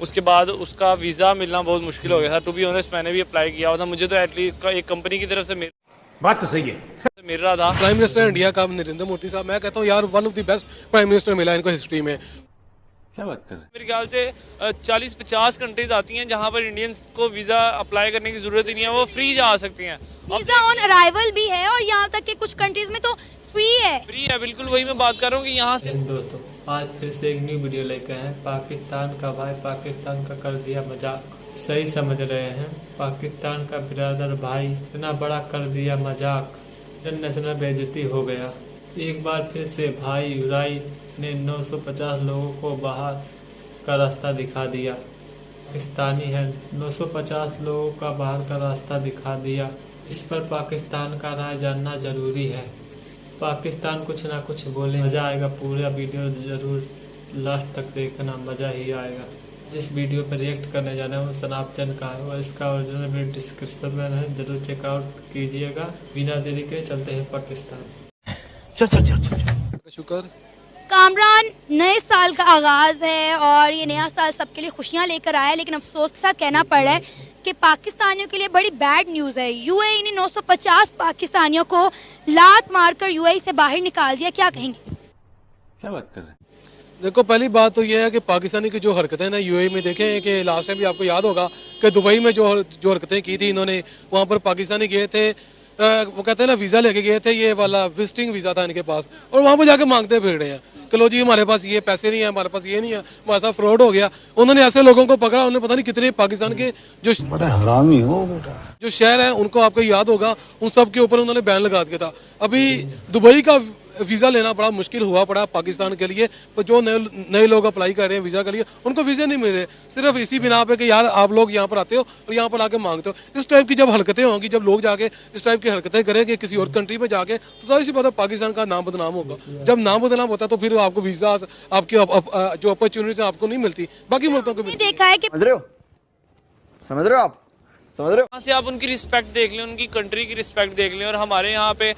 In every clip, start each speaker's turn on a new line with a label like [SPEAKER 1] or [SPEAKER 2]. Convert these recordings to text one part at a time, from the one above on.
[SPEAKER 1] उसके बाद उसका वीज़ा मिलना बहुत मुश्किल हो गया था। टू बी ऑनेस्ट मैंने भी अप्लाई किया हुआ था, मुझे तो एटलीस्ट एक कंपनी की तरफ से
[SPEAKER 2] बात तो सही है।
[SPEAKER 1] मिल रहा था।
[SPEAKER 3] प्राइम मिनिस्टर इंडिया का नरेंद्र मोदी साहब, मैं कहता हूँ यार one of the best prime minister मिला इनको हिस्ट्री में।
[SPEAKER 2] क्या बात कर रहे हैं?
[SPEAKER 1] मेरे ख्याल से 40-50 कंट्रीज आती हैं जहाँ पर इंडियंस को वीज़ा अप्लाई करने की ज़रूरत ही नहीं है, वो फ्री जा सकती हैं।
[SPEAKER 4] वीजा ऑन अराइवल भी है और यहाँ तक कि कुछ कंट्रीज में तो फ्री है।
[SPEAKER 1] फ्री है, बिल्कुल वही मैं बात कर रहा हूँ कि यहाँ से।
[SPEAKER 5] दोस्तों आज फिर से एक न्यू वीडियो लेकर हैं। पाकिस्तान का भाई पाकिस्तान का कर दिया मजाक। सही समझ रहे हैं, पाकिस्तान का ब्रदर भाई इतना बड़ा कर दिया मजाक, इंटरनेशनल बेइज्जती हो गया। एक बार फिर से भाई उराई ने 950 लोगों को बाहर का रास्ता दिखा दिया। पाकिस्तानी है, 950 लोगों का बाहर का रास्ता दिखा दिया। इस पर पाकिस्तान का राय जानना जरूरी है। पाकिस्तान कुछ ना कुछ बोले, मज़ा आएगा। पूरा वीडियो जरूर लास्ट तक देखना, मज़ा ही आएगा। जिस वीडियो पर रिएक्ट करने जाना है वो सनापचन का है और इसका ओरिजिनल वीडियो डिस्क्रिप्शन में है, जरूर चेकआउट कीजिएगा। बिना देरी के चलते हैं पाकिस्तान।
[SPEAKER 2] चल चल चल चल।
[SPEAKER 3] शुक्र।
[SPEAKER 4] कामरान, नए साल का आगाज़ है और ये नया साल सबके लिए खुशियां लेकर आया है, लेकिन अफसोस के साथ कहना पड़ रहा है कि पाकिस्तानियों के लिए बड़ी बैड न्यूज़ है। यूएई ने 950 पाकिस्तानियों को लात मारकर यूएई से बाहर निकाल दिया। क्या कहेंगे?
[SPEAKER 2] क्या बात कर रहे हैं?
[SPEAKER 3] देखो पहली बात तो ये है कि पाकिस्तानी की जो हरकतें ना यूएई में, देखें कि लास्ट टाइम भी आपको याद होगा कि दुबई में जो हरकतें की थी इन्होंने, वहाँ पर पाकिस्तानी गए थे, वो कहते हैं ना वीज़ा लेके गए थे, ये वाला विजिटिंग वीज़ा था इनके पास, और वहाँ पर जाके मांगते फिर रहे हैं कि लो जी हमारे पास ये पैसे नहीं है, हमारे पास ये नहीं है, हमारे साथ फ्रॉड हो गया। उन्होंने ऐसे लोगों को पकड़ा, उन्होंने पता नहीं कितने पाकिस्तान के जो
[SPEAKER 6] बड़ा हरामी हो बेटा,
[SPEAKER 3] जो शहर है उनको आपको याद होगा, उन सब के ऊपर उन्होंने बैन लगा दिया था। अभी दुबई का वीज़ा लेना बड़ा मुश्किल हुआ पड़ा पाकिस्तान के लिए, पर जो नए लोग अप्लाई कर रहे हैं वीज़ा के लिए उनको वीज़े नहीं मिल रहे, सिर्फ इसी बिना पे कि यार आप लोग यहाँ पर आते हो और यहाँ पर आके मांगते हो। इस टाइप की जब हरकतें होंगी, जब लोग जाके इस टाइप की हरकतें करेंगे किसी और कंट्री में जाके, तो सारी सी बात है पाकिस्तान का नाम बदनाम होगा। जब नाम बदनाम होता है तो फिर आपको वीज़ा आपकी जो अपॉर्चुनिटी आपको नहीं मिलती, बाकी मुल्कों को
[SPEAKER 4] देखा है कि
[SPEAKER 6] समझ रहे हो आप, समझ रहे हो?
[SPEAKER 1] यहाँ से आप उनकी रिस्पेक्ट देख लें, उनकी कंट्री की रिस्पेक्ट देख लें। और हमारे यहाँ पे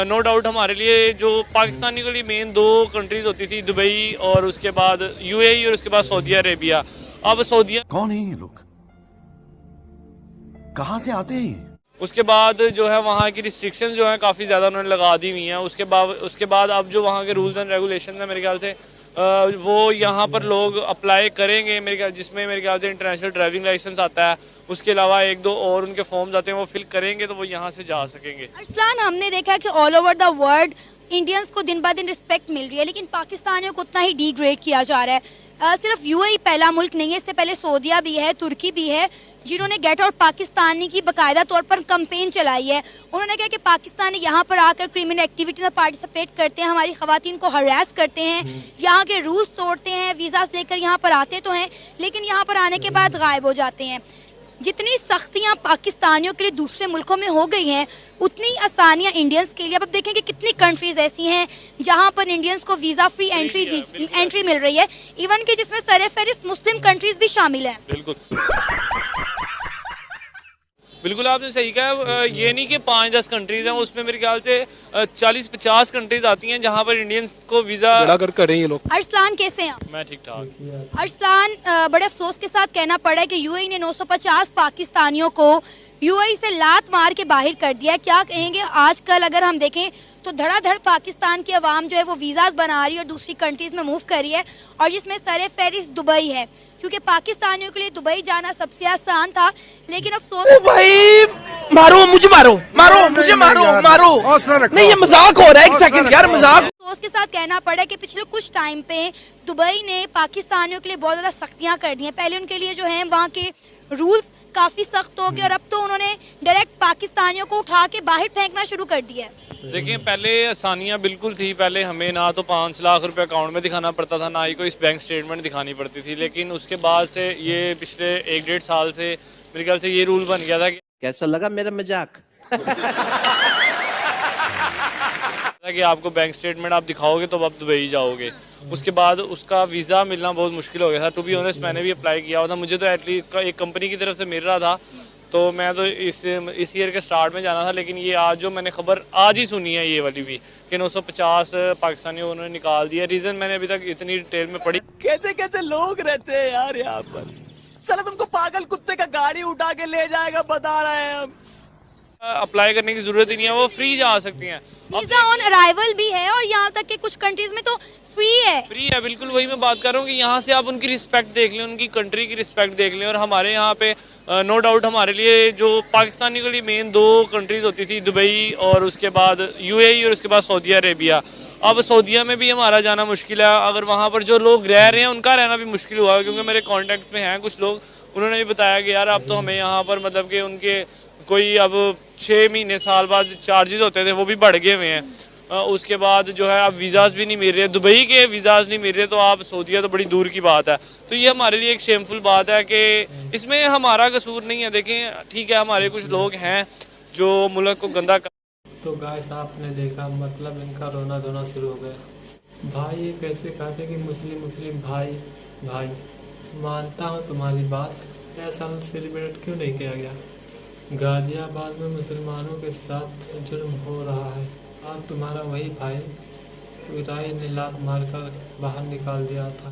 [SPEAKER 1] नो डाउट हमारे लिए जो पाकिस्तानी के लिए मेन 2 कंट्रीज होती थी, दुबई और उसके बाद यूएई और उसके बाद सऊदी अरेबिया। अब सऊदी
[SPEAKER 2] कौन है ये लोग? कहाँ से आते हैं?
[SPEAKER 1] उसके बाद जो है वहाँ की रिस्ट्रिक्शंस जो है काफ़ी ज़्यादा उन्होंने लगा दी हुई हैं। उसके बाद अब जो वहाँ के रूल्स एंड रेगुलेशन है मेरे ख्याल से वो यहाँ पर लोग अप्लाई करेंगे मेरे ख्याल, जिसमें मेरे ख्याल से इंटरनेशनल ड्राइविंग लाइसेंस आता है, उसके अलावा 1-2 और उनके फॉर्म्स आते हैं, वो फिल करेंगे तो वो यहाँ से जा सकेंगे।
[SPEAKER 4] अरसलान, हमने देखा कि all over the world Indians को दिन ब दिन रिस्पेक्ट मिल रही है, लेकिन पाकिस्तानियों को उतना ही डिग्रेड किया जा रहा है। सिर्फ यूएई पहला मुल्क नहीं है, इससे पहले सऊदीया भी है, तुर्की भी है, जिन्होंने गेट आउट पाकिस्तानी की बाकायदा तौर पर कंपेन चलाई है। उन्होंने कहा कि पाकिस्तानी यहाँ पर आकर क्रिमिनल एक्टिविटीज में पार्टिसिपेट करते हैं, हमारी खवातीन को हरास करते हैं, यहाँ के रूल्स तोड़ते हैं, वीज़ास लेकर यहाँ पर आते तो हैं लेकिन यहाँ पर आने के बाद गायब हो जाते हैं। जितनी सख्तियाँ पाकिस्तानियों के लिए दूसरे मुल्कों में हो गई हैं, उतनी आसानियाँ इंडियंस के लिए। अब देखें कि कितनी कंट्रीज ऐसी हैं जहाँ पर इंडियंस को वीज़ा फ्री एंट्री मिल रही है, इवन कि जिसमें सर-ए-फहरिस्त मुस्लिम कंट्रीज भी शामिल हैं।
[SPEAKER 1] बिल्कुल आपने सही कहा। ये नहीं कि 5-10 कंट्रीज हैं, उसमें मेरे ख्याल से 40-50 कंट्रीज आती हैं जहाँ पर इंडियंस को वीज़ा
[SPEAKER 3] करें ये लोग।
[SPEAKER 4] अरसलान कैसे हैं?
[SPEAKER 1] मैं ठीक ठाक।
[SPEAKER 4] अरसलान, बड़े अफसोस के साथ कहना पड़ा है कि यूएई ने 950 पाकिस्तानियों को यूएई से लात मार के बाहर कर दिया। क्या कहेंगे? आजकल अगर हम देखें तो धड़ाधड़ पाकिस्तान की आवाम जो है वो वीज़ाज बना रही है और दूसरी कंट्रीज़ में मूव कर रही है, और जिसमें सर-ए-फहरिस्त दुबई है, क्योंकि पाकिस्तानियों के लिए दुबई जाना सबसे आसान था। लेकिन अफसोस,
[SPEAKER 7] ओ भाई मारो मुझे, मारो मुझे, मारो नहीं, ये मजाक हो रहा है। एक सेकंड यार, मजाक।
[SPEAKER 4] अफसोस के साथ कहना पड़ा कि पिछले कुछ टाइम पे दुबई ने पाकिस्तानियों के लिए बहुत ज़्यादा सख्तियाँ कर दी हैं। पहले उनके लिए जो है वहाँ के रूल्स काफ़ी सख्त हो गए और अब तो उन्होंने डायरेक्ट पाकिस्तानियों को उठा के बाहर फेंकना शुरू कर दिया है।
[SPEAKER 1] देखिए पहले आसानियाँ बिल्कुल थी, पहले हमें ना तो 5 लाख रुपए अकाउंट में दिखाना पड़ता था, ना ही कोई बैंक स्टेटमेंट दिखानी पड़ती थी। लेकिन उसके बाद से ये पिछले 1-1.5 साल से मेरे ख्याल से ये रूल बन गया था कि
[SPEAKER 7] कैसा लगा मेरा मजाक?
[SPEAKER 1] कि आपको बैंक स्टेटमेंट आप दिखाओगे तो आप दुबई जाओगे। उसके बाद उसका वीज़ा मिलना बहुत मुश्किल हो गया था। टू बी ऑनेस्ट मैंने भी अप्लाई किया हुआ था, मुझे तो एटलीस्ट एक कंपनी की तरफ से मिल रहा था, तो मैं तो इस ईयर के स्टार्ट में जाना था। लेकिन ये आज जो मैंने खबर आज ही सुनी है ये वाली भी कि 950 पाकिस्तानियों उन्होंने निकाल दिया। रीज़न मैंने अभी तक इतनी डिटेल में पढ़ी।
[SPEAKER 7] कैसे कैसे लोग रहते हैं यार यहाँ पर। साला तुमको पागल कुत्ते का गाड़ी उठा के ले जाएगा, बता रहे हैं हम।
[SPEAKER 1] अप्लाई करने की जरूरत ही नहीं है, वो फ्री जा सकती हैं।
[SPEAKER 4] वीजा ऑन अराइवल भी है और यहाँ तक कि कुछ कंट्रीज में तो फ्री है। बिल्कुल
[SPEAKER 1] वही मैं बात कर रहा हूँ कि यहाँ से आप उनकी रिस्पेक्ट देख लें, उनकी कंट्री की रिस्पेक्ट देख लें। और हमारे यहाँ पे नो डाउट हमारे लिए जो पाकिस्तानियों के लिए मेन 2 कंट्रीज होती थी, दुबई और उसके बाद UAE और उसके बाद सऊदी अरेबिया। अब सऊदीया में भी हमारा जाना मुश्किल है। अगर वहाँ पर जो लोग रह रहे हैं उनका रहना भी मुश्किल हुआ है, क्योंकि मेरे कॉन्टेक्ट में हैं कुछ लोग, उन्होंने भी बताया कि यार अब तो हमें यहाँ पर मतलब कि उनके कोई अब 6 महीने साल बाद चार्जेस होते थे वो भी बढ़ गए हुए हैं। उसके बाद जो है अब वीज़ाज़ भी नहीं मिल रहे, दुबई के वीज़ाज़ नहीं मिल रहे, तो आप सऊदीया तो बड़ी दूर की बात है। तो ये हमारे लिए एक शेमफुल बात है कि इसमें हमारा कसूर नहीं है। देखें ठीक है, हमारे कुछ लोग हैं जो मुल्क को गंदा कर।
[SPEAKER 5] तो गाइस आपने देखा, मतलब इनका रोना धोना शुरू हो गया। भाई ये कैसे कहते कि मुस्लिम भाई मानता हूँ तुम्हारी बात, ऐसा सेलिब्रेट क्यों नहीं किया गया? गाजियाबाद में मुसलमानों के साथ जुर्म हो रहा है, आज तुम्हारा वही भाई इराई ने लात मारकर बाहर निकाल दिया था।